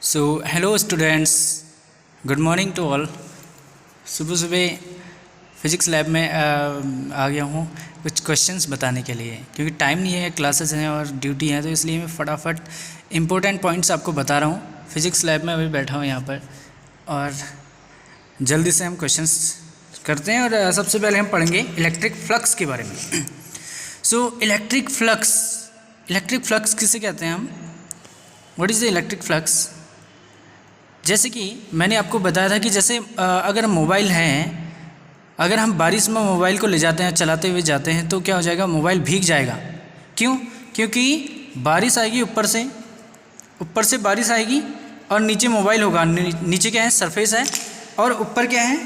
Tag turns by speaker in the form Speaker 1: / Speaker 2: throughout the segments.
Speaker 1: So hello students, good morning to all. सुबह सुबह physics lab में आ गया हूँ कुछ क्वेश्चंस बताने के लिए, क्योंकि टाइम नहीं है, क्लासेस हैं और ड्यूटी है, तो इसलिए मैं फटाफट इम्पोर्टेंट पॉइंट्स आपको बता रहा हूँ। फिज़िक्स लैब में अभी बैठा हूँ यहाँ पर और जल्दी से हम क्वेश्चंस करते हैं। और सबसे पहले हम पढ़ेंगे इलेक्ट्रिक फ्लक्स के बारे में। सो इलेक्ट्रिक फ्लक्स किसे कहते हैं हम? What is the electric flux? जैसे कि मैंने आपको बताया था कि जैसे अगर मोबाइल हैं, अगर हम बारिश में मोबाइल को ले जाते हैं, चलाते हुए जाते हैं, तो क्या हो जाएगा? मोबाइल भीग जाएगा। क्यों? क्योंकि बारिश आएगी ऊपर से बारिश आएगी और नीचे मोबाइल होगा। नीचे क्या है? सरफेस है, और ऊपर क्या है?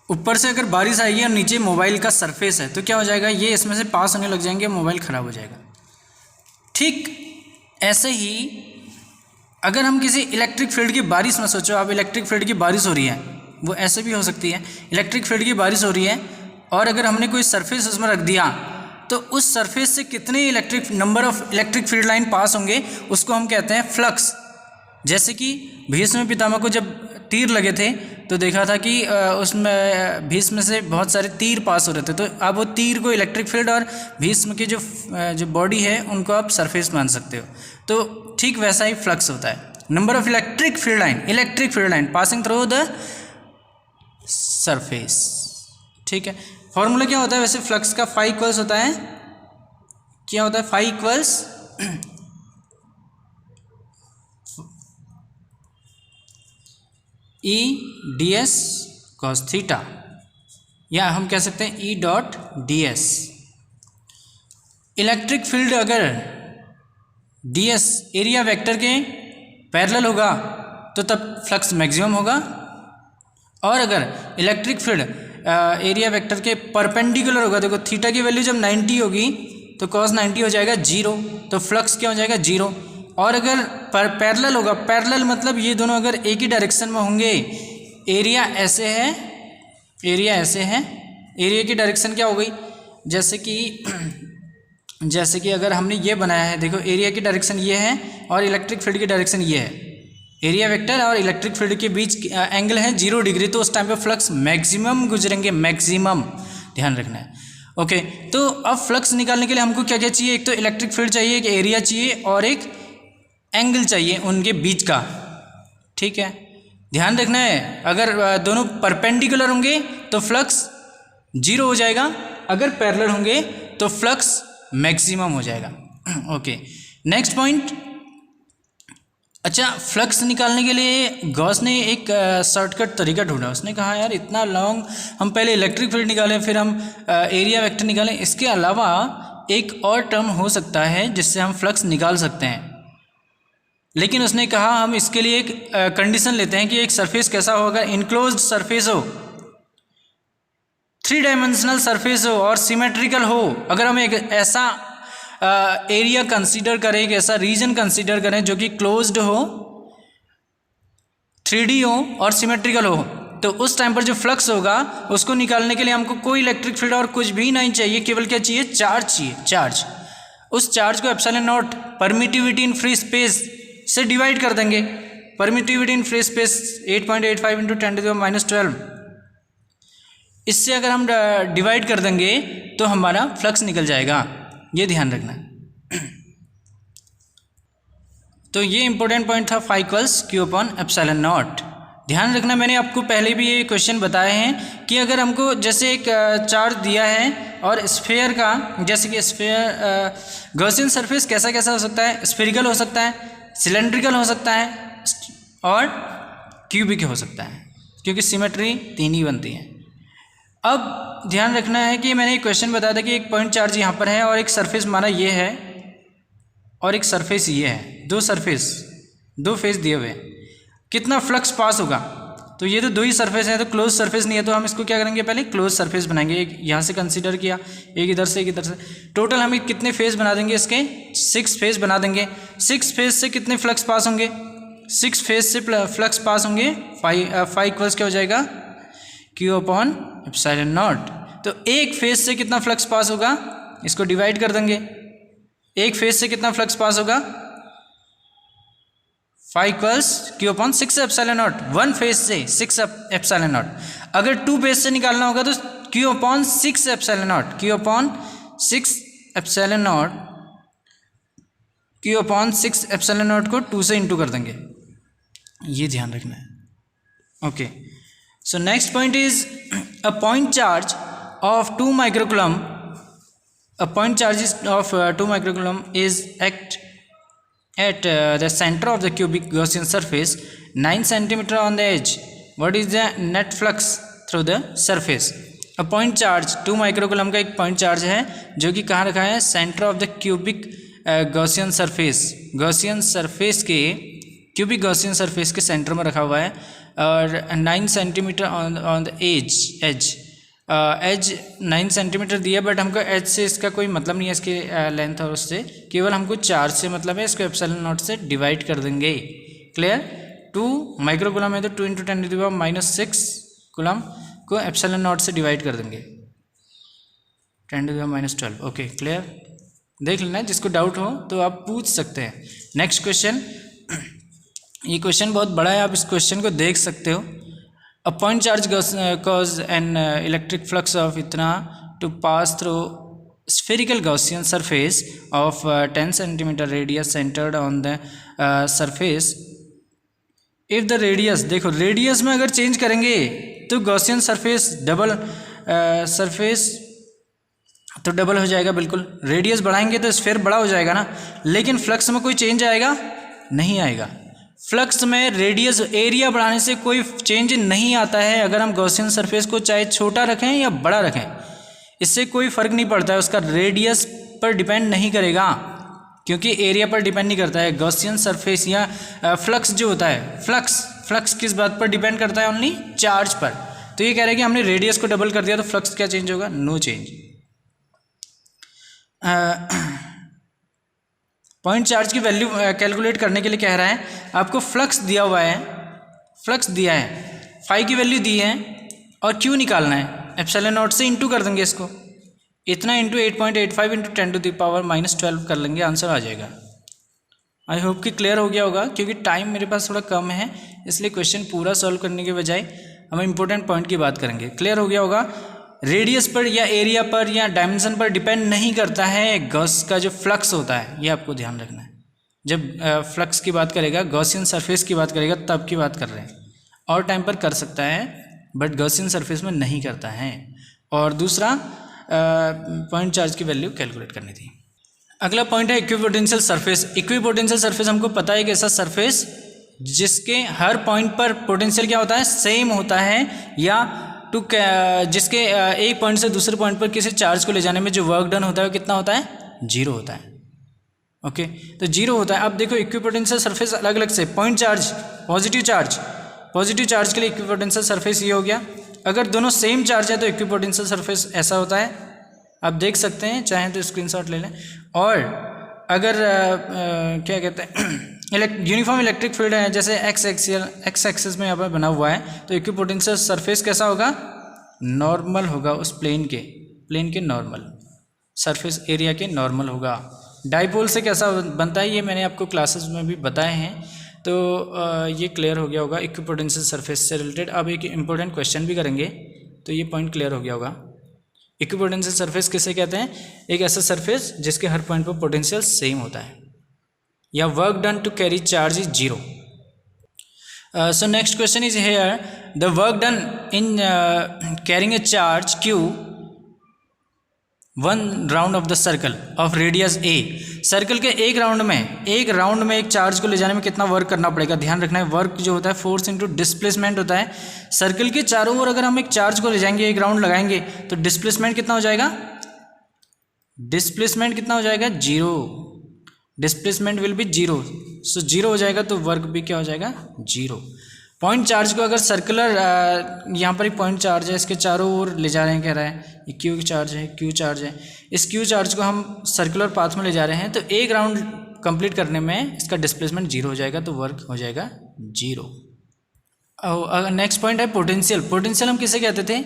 Speaker 1: ऊपर से अगर बारिश आएगी और नीचे मोबाइल का सरफेस है, तो क्या हो जाएगा? ये इसमें से पास होने लग जाएंगे, मोबाइल ख़राब हो जाएगा। ठीक ऐसे ही अगर हम किसी इलेक्ट्रिक फील्ड की बारिश में, सोचो आप इलेक्ट्रिक फील्ड की बारिश हो रही है, वो ऐसे भी हो सकती है। इलेक्ट्रिक फील्ड की बारिश हो रही है और अगर हमने कोई सरफेस उसमें रख दिया, तो उस सरफेस से कितने number of electric field line pass होंगे, उसको हम कहते हैं फ्लक्स। जैसे कि भीष्म पितामह को जब तीर लगे थे, तो देखा था कि उसमें भीष्म से बहुत सारे तीर पास हो रहे थे, तो आप वो तीर को इलेक्ट्रिक फील्ड और भीष्म की जो बॉडी है उनको आप सरफेस मान सकते हो। तो ठीक वैसा ही फ्लक्स होता है। Number of electric field line passing through the surface. ठीक है, फॉर्मूला क्या होता है वैसे फ्लक्स का? फाई इक्वल्स होता है, क्या होता है? Phi equals E D S cos theta, या हम कह सकते हैं E dot D S. Electric field अगर डी एस एरिया वेक्टर के पैरेलल होगा तो तब फ्लक्स मैक्सिमम होगा, और अगर इलेक्ट्रिक फील्ड एरिया वेक्टर के परपेंडिकुलर होगा, देखो थीटा की वैल्यू जब 90 होगी तो कॉस 90 हो जाएगा 0, तो फ्लक्स क्या हो जाएगा? 0। और अगर पैरेलल होगा, पैरेलल मतलब ये दोनों अगर एक ही डायरेक्शन में होंगे, एरिया ऐसे है, एरिया की डायरेक्शन क्या हो गई? जैसे कि अगर हमने ये बनाया है, देखो एरिया की डायरेक्शन ये है और इलेक्ट्रिक फील्ड की डायरेक्शन ये है। एरिया वेक्टर और इलेक्ट्रिक फील्ड के बीच एंगल है 0 डिग्री, तो उस टाइम पे फ्लक्स मैक्सिमम गुजरेंगे, मैक्सिमम, ध्यान रखना है। ओके, तो अब फ्लक्स निकालने के लिए हमको क्या क्या चाहिए? एक तो इलेक्ट्रिक फील्ड चाहिए, एक एरिया चाहिए और एक एंगल चाहिए उनके बीच का। ठीक है, ध्यान रखना है, अगर दोनों परपेंडिकुलर होंगे तो फ्लक्स 0 हो जाएगा, अगर पैरेलल होंगे तो फ्लक्स मैक्सिमम हो जाएगा। Okay, next point. अच्छा, फ्लक्स निकालने के लिए गॉस ने एक शॉर्टकट तरीका ढूंढा। उसने कहा यार इतना लॉन्ग हम पहले इलेक्ट्रिक फील्ड निकालें, फिर हम एरिया वेक्टर निकालें, इसके अलावा एक और टर्म हो सकता है जिससे हम फ्लक्स निकाल सकते हैं। लेकिन उसने कहा हम इसके लिए एक कंडीशन लेते हैं कि एक सरफेस कैसा होगा? इनक्लोज्ड सरफेस हो, 3 डायमेंशनल सरफेस हो और सिमेट्रिकल हो। अगर हम एक ऐसा एरिया कंसीडर करें, एक ऐसा रीजन कंसीडर करें जो कि क्लोज्ड हो, 3D हो और सिमेट्रिकल हो, तो उस टाइम पर जो फ्लक्स होगा उसको निकालने के लिए हमको कोई इलेक्ट्रिक फील्ड और कुछ भी नहीं चाहिए, केवल क्या चाहिए? चार्ज चाहिए, चार्ज। उस चार्ज को epsilon not permittivity in free space से डिवाइड कर देंगे। Permittivity in free space 8.85 into 10⁻12, इससे अगर हम डिवाइड कर देंगे तो हमारा फ्लक्स निकल जाएगा, ये ध्यान रखना। तो ये इंपॉर्टेंट पॉइंट था, phi equals Q upon epsilon naught. ध्यान रखना, मैंने आपको पहले भी ये क्वेश्चन बताए हैं कि अगर हमको जैसे एक चार्ज दिया है और स्फीयर का, जैसे कि स्फीयर गॉसियन सरफेस कैसा कैसा हो सकता है? स्फेरिकल हो सकता है, सिलेंड्रिकल हो सकता है और क्यूबिक हो सकता है, क्योंकि सिमेट्री 3 ही बनती है। अब ध्यान रखना है कि मैंने एक क्वेश्चन बताया था कि एक पॉइंट चार्ज यहाँ पर है और एक सरफेस माना ये है और एक सरफेस ये है, दो फेस दिए हुए, कितना फ्लक्स पास होगा? तो ये तो 2 ही सरफेस है, तो क्लोज सरफेस नहीं है, तो हम इसको क्या करेंगे? पहले क्लोज सरफेस बनाएंगे। एक यहाँ से कंसीडर किया, एक इधर से, एक इधर से, टोटल हम कितने फेस बना देंगे? इसके 6 फेस बना देंगे। 6 फेस से कितने फ्लक्स पास होंगे? 6 फेस से फ्लक्स पास होंगे, फाई इक्वल्स क्या हो जाएगा? Q upon epsilon not. तो एक फेस से कितना फ्लक्स पास होगा? इसको डिवाइड कर देंगे, एक फेज से कितना फ्लक्स पास होगा, 5 = Q/6 epsilon not, one phase से 6 एप्सिलॉन नॉट। अगर 2 फेज से निकालना होगा तो Q/6 epsilon not, Q/6 epsilon not, Q/6 epsilon not को 2 से इंटू कर देंगे, ये ध्यान रखना है। Okay, so next point is a point charge of 2 microcoulomb, a point charge of 2 microcoulomb is at the center of the cubic Gaussian surface 9 cm on the edge. What is the net flux through the surface? A point charge 2 microcoulomb का एक point charge है जो कि कहाँ रखा है, centre of the cubic Gaussian surface, Gaussian surface के, cubic Gaussian surface के सेंटर में रखा हुआ है, और 9 centimetre on the edge 9 centimetre दिया, बट हमको एज से इसका कोई मतलब नहीं है, इसके लेंथ और उससे केवल हमको चार्ज से मतलब है। इसको एप्सिलॉन नॉट से डिवाइड कर देंगे। क्लियर? 2 माइक्रोकूलम है तो 2 × 10⁻⁻6 कूलम को एप्सिलॉन नॉट से डिवाइड कर देंगे, 10⁻12। Okay, clear? देख लेना, जिसको डाउट हो तो आप पूछ सकते हैं। नेक्स्ट क्वेश्चन, ये क्वेश्चन बहुत बड़ा है, आप इस क्वेश्चन को देख सकते हो। A point charge cause an electric flux of इतना to pass through spherical Gaussian surface of 10 cm radius centered on the surface. If the radius, देखो रेडियस में अगर चेंज करेंगे तो Gaussian surface तो डबल हो जाएगा बिल्कुल। रेडियस बढ़ाएंगे तो स्फीयर बड़ा हो जाएगा ना, लेकिन फ्लक्स में कोई चेंज आएगा? नहीं आएगा। फ्लक्स में रेडियस, एरिया बढ़ाने से कोई चेंज नहीं आता है। अगर हम गॉसियन सरफेस को चाहे छोटा रखें या बड़ा रखें, इससे कोई फ़र्क नहीं पड़ता है, उसका रेडियस पर डिपेंड नहीं करेगा, क्योंकि एरिया पर डिपेंड नहीं करता है। गॉसियन सरफेस या फ्लक्स जो होता है, फ्लक्स किस बात पर डिपेंड करता है? ओनली चार्ज पर। तो ये कह रहे हैं कि हमने रेडियस को डबल कर दिया तो फ्लक्स क्या चेंज होगा? No change. पॉइंट चार्ज की वैल्यू कैलकुलेट करने के लिए कह रहा है, आपको फ्लक्स दिया हुआ है, फ्लक्स दिया है, फाई की वैल्यू दी है और क्यू निकालना है, एप्सिलॉन नॉट से इंटू कर देंगे इसको, इतना इंटू 8.85 × 10⁻12 कर लेंगे, आंसर आ जाएगा। आई होप कि क्लियर हो गया होगा, क्योंकि टाइम मेरे पास थोड़ा कम है, इसलिए क्वेश्चन पूरा सॉल्व करने के बजाय हम इंपॉर्टेंट पॉइंट की बात करेंगे। क्लियर हो गया होगा? रेडियस पर या एरिया पर या डायमेंशन पर डिपेंड नहीं करता है गॉस का जो फ्लक्स होता है, ये आपको ध्यान रखना है। जब फ्लक्स की बात करेगा, गॉसियन सरफेस की बात करेगा, तब की बात कर रहे हैं। और टाइम पर कर सकता है बट गॉसियन सरफेस में नहीं करता है। और दूसरा पॉइंट चार्ज की वैल्यू कैलकुलेट करनी थी। अगला पॉइंट है इक्विपोटेंशियल सरफेस। इक्विपोटेंशियल सरफेस हमको पता है कि ऐसा सरफेस जिसके हर पॉइंट पर पोटेंशियल क्या होता है? सेम होता है, या जिसके एक पॉइंट से दूसरे पॉइंट पर किसी चार्ज को ले जाने में जो वर्क डन होता है वो कितना होता है? 0 होता है। ओके, तो 0 होता है। अब देखो इक्विपोटेंशियल सरफेस अलग अलग से, पॉइंट चार्ज, पॉजिटिव चार्ज के लिए इक्विपोटेंशियल सरफेस ये हो गया। अगर दोनों सेम चार्ज है तो इक्विपोटेंशियल सरफेस ऐसा होता है, आप देख सकते हैं, चाहें तो स्क्रीनशॉट ले लें। और अगर क्या कहते हैं यूनिफॉर्म इलेक्ट्रिक फील्ड है, जैसे एक्स एक्सिस में यहाँ पर बना हुआ है, तो इक्विपोटेंशियल सरफेस कैसा होगा? नॉर्मल होगा, उस प्लेन के नॉर्मल, सरफेस एरिया के नॉर्मल होगा। डाइपोल से कैसा बनता है ये मैंने आपको क्लासेस में भी बताए हैं, तो ये क्लियर हो गया होगा इक्विपोटेंशियल सरफेस से रिलेटेड। अब एक इम्पोर्टेंट क्वेश्चन भी करेंगे, तो ये पॉइंट क्लियर हो गया होगा। इक्विपोटेंशियल सरफेस किसे कहते हैं? एक ऐसा सरफेस जिसके हर पॉइंट पर पोटेंशियल सेम होता है, या work done to carry charge is 0। So next question is here, the work done in carrying a charge q one round of the circle of radius a। Circle के एक round में एक charge को ले जाने में कितना वर्क करना पड़ेगा? ध्यान रखना है, वर्क जो होता है फोर्स इंटू डिस्प्लेसमेंट होता है। सर्कल के चारों ओर अगर हम एक चार्ज को ले जाएंगे, एक राउंड लगाएंगे, तो डिस्प्लेसमेंट कितना हो जाएगा? 0। डिस्प्लेसमेंट विल बी 0, सो 0 हो जाएगा, तो वर्क भी क्या हो जाएगा? 0। पॉइंट चार्ज को अगर सर्कुलर, यहाँ पर एक पॉइंट चार्ज है, इसके चारों ओर ले जा रहे हैं, कह रहा है ये क्यू चार्ज है, इस क्यू चार्ज को हम सर्कुलर पाथ में ले जा रहे हैं, तो एक राउंड कंप्लीट करने में इसका डिस्प्लेसमेंट 0 हो जाएगा, तो वर्क हो जाएगा 0। नेक्स्ट पॉइंट है पोटेंशियल। पोटेंशियल हम किसे कहते थे?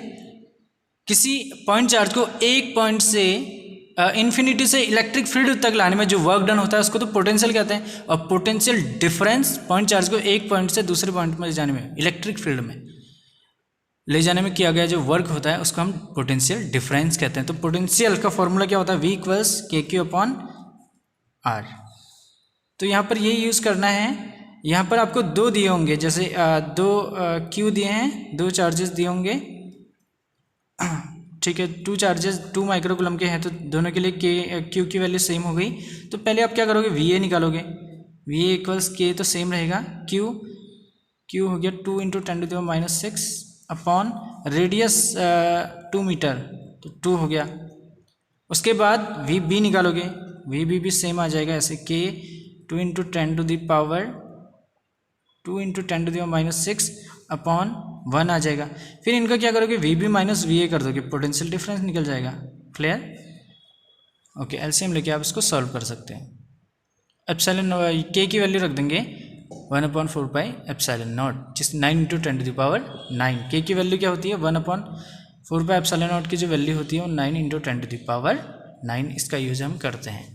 Speaker 1: किसी पॉइंट चार्ज को एक पॉइंट से इन्फिनिटी से इलेक्ट्रिक फील्ड तक लाने में जो वर्क डन होता है उसको तो पोटेंशियल कहते हैं, और पोटेंशियल डिफरेंस पॉइंट चार्ज को एक पॉइंट से दूसरे पॉइंट में ले जाने में, इलेक्ट्रिक फील्ड में ले जाने में किया गया जो वर्क होता है उसको हम पोटेंशियल डिफरेंस कहते हैं। तो पोटेंशियल का फॉर्मूला क्या होता है, V इक्वल्स KQ/R। तो यहाँ पर ये यूज़ करना है। यहाँ पर आपको दो दिए होंगे, जैसे दो Q दिए हैं, दो चार्जेस दिए होंगे, ठीक है, 2 चार्जेस 2 माइक्रोकूलम के हैं, तो दोनों के लिए Q की वैल्यू सेम हो गई। तो पहले आप क्या करोगे, VA निकालोगे, VA इक्वल्स K तो सेम रहेगा, Q हो गया 2 × 10⁻⁶ अपॉन रेडियस 2 मीटर, तो 2 हो गया। उसके बाद VB निकालोगे, VB भी सेम आ जाएगा ऐसे, K 2 × 10⁻⁶ अपॉन 1 आ जाएगा। फिर इनका क्या करोगे, VB माइनस VA कर दोगे, पोटेंशियल डिफरेंस निकल जाएगा। क्लियर? ओके, एलसीएम लेके आप इसको सॉल्व कर सकते हैं। एप्सिलॉन K की वैल्यू रख देंगे 1/4 पाई एप्सिलॉन नॉट, जिस 9 × 10⁹ K की वैल्यू क्या होती है, 1/4 पाई एप्सिलॉन नॉट की जो वैल्यू होती है वो 9 × 10⁹ इसका यूज़ हम करते हैं।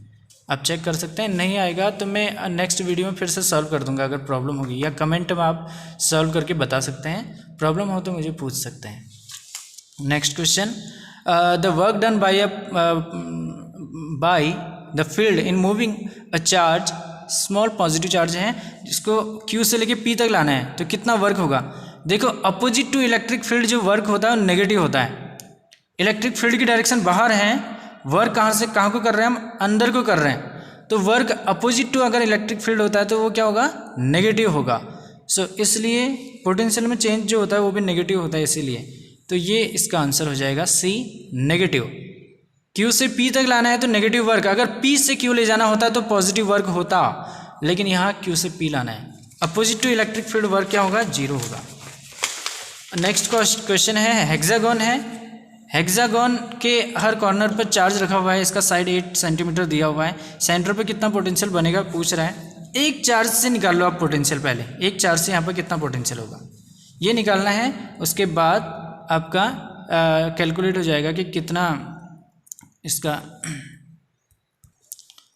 Speaker 1: आप चेक कर सकते हैं, नहीं आएगा तो मैं नेक्स्ट वीडियो में फिर से सॉल्व कर दूंगा अगर प्रॉब्लम होगी, या कमेंट में आप सॉल्व करके बता सकते हैं, प्रॉब्लम हो तो मुझे पूछ सकते हैं। Next question, the work done by the field in moving a charge, small positive charge है जिसको Q से लेके P तक लाना है, तो कितना वर्क होगा। देखो, अपोजिट टू इलेक्ट्रिक फील्ड जो वर्क होता है वो नेगेटिव होता है। इलेक्ट्रिक फील्ड की डायरेक्शन बाहर है, वर्क कहाँ से कहाँ को कर रहे हैं, हम अंदर को कर रहे हैं, तो वर्क अपोजिट टू अगर इलेक्ट्रिक फील्ड होता है तो वो क्या होगा, नेगेटिव होगा। सो इसलिए पोटेंशियल में चेंज जो होता है वो भी नेगेटिव होता है, इसीलिए तो ये इसका आंसर हो जाएगा C, नेगेटिव। Q से P तक लाना है तो नेगेटिव वर्क, अगर P से Q ले जाना होता तो पॉजिटिव वर्क होता, लेकिन यहाँ Q से P लाना है। Opposite to electric field work क्या होगा, 0 होगा। नेक्स्ट क्वेश्चन है, हेक्सागोन है, हेक्सागोन के हर कॉर्नर पर चार्ज रखा हुआ है, इसका साइड 8 सेंटीमीटर दिया हुआ है, सेंटर पे कितना पोटेंशियल बनेगा पूछ रहा है। एक चार्ज से निकाल लो आप पोटेंशियल, पहले एक चार्ज से यहाँ पर कितना पोटेंशियल होगा ये निकालना है, उसके बाद आपका कैलकुलेट हो जाएगा कि कितना इसका।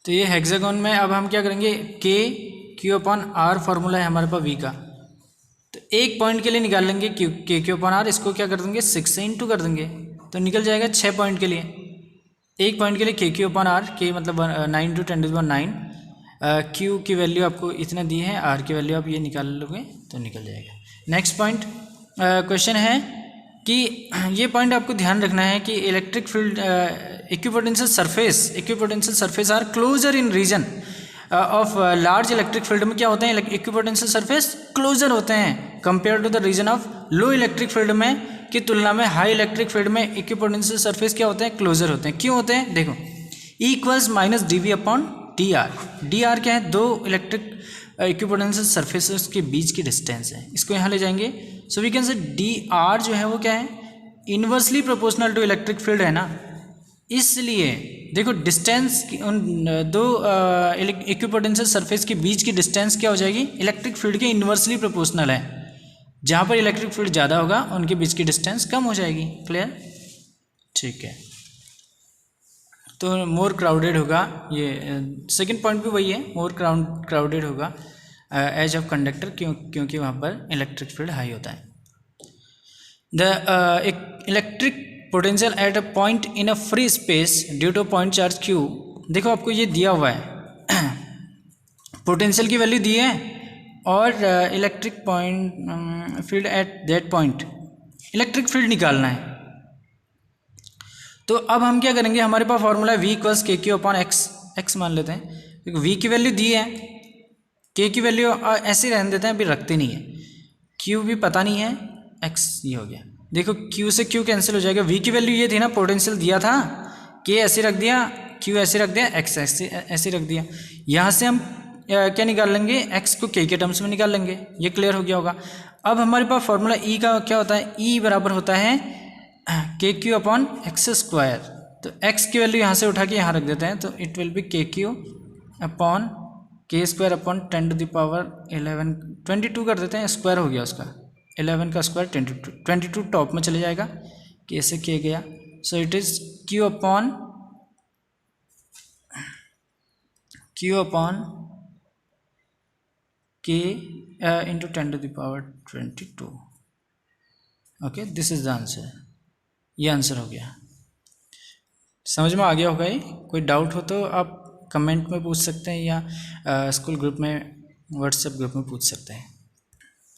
Speaker 1: तो ये हेक्सागोन में अब हम क्या करेंगे, KQ/R फॉर्मूला है हमारे पास V का, तो एक पॉइंट के लिए निकाल लेंगे KQ/R, इसको क्या कर देंगे 6 से इंटू कर देंगे, तो निकल जाएगा 6 पॉइंट के लिए। एक पॉइंट के लिए KQ/R, K मतलब 9 × 10⁹, Q की वैल्यू आपको इतना दी है, R की वैल्यू आप ये निकाल लोगे तो निकल जाएगा। नेक्स्ट पॉइंट क्वेश्चन है कि ये पॉइंट आपको ध्यान रखना है कि electric field equipotential surface are closer in region of large electric field में क्या होते हैं, इक्विपोटेंशियल सरफेस क्लोजर होते हैं compare to the region of low electric field में की तुलना में हाई इलेक्ट्रिक फील्ड में इक्विपोटेंशियल सरफेस क्या होते हैं, क्लोजर होते हैं। क्यों होते हैं, देखो, E इक्वल्स -dV/dr, dr क्या है, दो इलेक्ट्रिक इक्विपोटेंशियल सरफेसेस के बीच की डिस्टेंस है, इसको यहाँ ले जाएंगे। So we can say dr जो है वो क्या है, inversely proportional to electric field है ना, इसलिए देखो डिस्टेंस उन दो इक्विपोटेंशियल सरफेस के बीच की डिस्टेंस क्या हो जाएगी, इलेक्ट्रिक फील्ड के इन्वर्सली प्रोपोर्शनल है। जहाँ पर इलेक्ट्रिक फील्ड ज़्यादा होगा उनके बीच की डिस्टेंस कम हो जाएगी। क्लियर? ठीक है, तो मोर क्राउडेड होगा, ये सेकंड पॉइंट भी वही है, मोर क्राउडेड होगा एज ऑफ कंडक्टर, क्योंकि वहाँ पर इलेक्ट्रिक फील्ड हाई होता है। The electric potential at a point in a free space due two point charge Q, देखो आपको ये दिया हुआ है पोटेंशियल की वैल्यू दी है और electric point field at that point, electric field निकालना है। तो अब हम क्या करेंगे, हमारे पास फॉर्मूला है V इक्वल्स KQ/X, x मान लेते हैं, क्योंकि V की वैल्यू दी है, K की वैल्यू ऐसे रहने देते हैं, अभी रखते नहीं है, Q भी पता नहीं है, X ये हो गया। देखो Q से Q कैंसिल हो जाएगा, V की वैल्यू ये थी ना, पोटेंशियल दिया था, K ऐसे रख दिया, Q ऐसे रख दिया, X ऐसे रख दिया। यहाँ से हम क्या निकाल लेंगे, X को K के टर्म्स में निकाल लेंगे, ये क्लियर हो गया होगा। अब हमारे पास फॉर्मूला E का क्या होता है, E बराबर होता है KQ/x², तो X की वैल्यू यहाँ से उठा के यहाँ रख देते हैं, तो इट विल बी KQ/K²/10⁻11, 22 कर देते हैं, स्क्वायर हो गया उसका, 11 का स्क्वायर 22 टॉप में चले जाएगा, K से K गया, so it is Q/, Q upon K into 10⁻22। Okay, this is the answer. ये आंसर हो गया। समझ में आ गया होगा ये? कोई डाउट हो तो आप कमेंट में पूछ सकते हैं या स्कूल ग्रुप में, व्हाट्सएप ग्रुप में पूछ सकते हैं।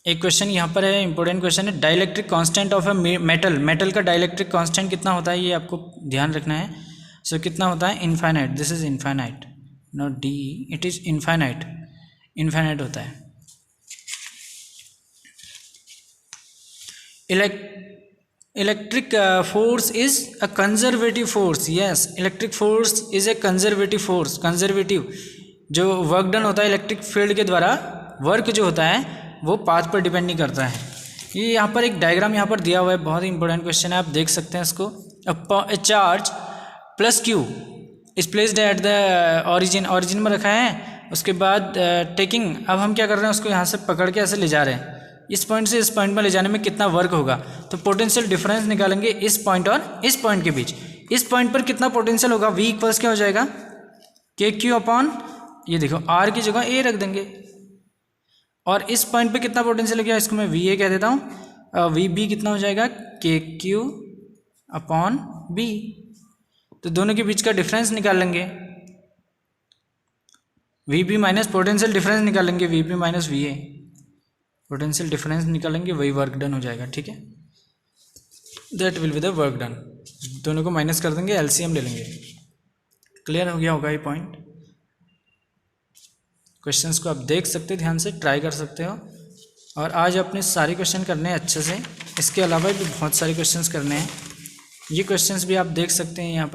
Speaker 1: एक क्वेश्चन यहाँ पर है, इंपॉर्टेंट क्वेश्चन है, dielectric constant of a metal का डाइलेक्ट्रिक कांस्टेंट कितना होता है, ये आपको ध्यान रखना है। सो कितना होता है? Infinite. This is infinite, not D, it is infinite, infinite होता है। Electric force is a conservative force. Yes, electric force is a conservative force. Conservative जो वर्क डन होता है इलेक्ट्रिक फील्ड के द्वारा, वर्क जो होता है वो पाथ पर डिपेंड नहीं करता है। ये यहाँ पर एक डायग्राम यहाँ पर दिया हुआ है, बहुत ही इंपॉर्टेंट क्वेश्चन है, आप देख सकते हैं इसको। ए charge plus Q is placed at the origin में रखा है। उसके बाद टेकिंग, अब हम क्या कर रहे हैं, उसको यहाँ से पकड़ के ऐसे ले जा रहे हैं। इस पॉइंट से इस पॉइंट में ले जाने में कितना वर्क होगा, तो पोटेंशियल डिफरेंस निकालेंगे इस पॉइंट और इस पॉइंट के बीच। इस पॉइंट पर कितना पोटेंशियल होगा, V इक्वल्स क्या हो जाएगा, के क्यू अपॉन, ये देखो R की जगह A रख देंगे। और इस पॉइंट पे कितना पोटेंशियल हो गया, इसको मैं VA कह देता हूँ। VB कितना हो जाएगा, KQ अपॉन B। तो दोनों के बीच का डिफरेंस निकाल लेंगे, VB माइनस पोटेंशियल डिफरेंस निकालेंगे, VB minus VA, potential difference निकालेंगे, वही वर्क डन हो जाएगा। ठीक है, that will be the work done. दोनों को माइनस कर देंगे, LCM ले लेंगे। क्लियर हो गया होगा ये पॉइंट। क्वेश्चंस को आप देख सकते हो, ध्यान से ट्राई कर सकते हो। और आज अपने सारे क्वेश्चन करने हैं अच्छे से, इसके अलावा भी बहुत सारे क्वेश्चंस करने हैं। ये क्वेश्चंस भी आप देख सकते हैं यहाँ पर।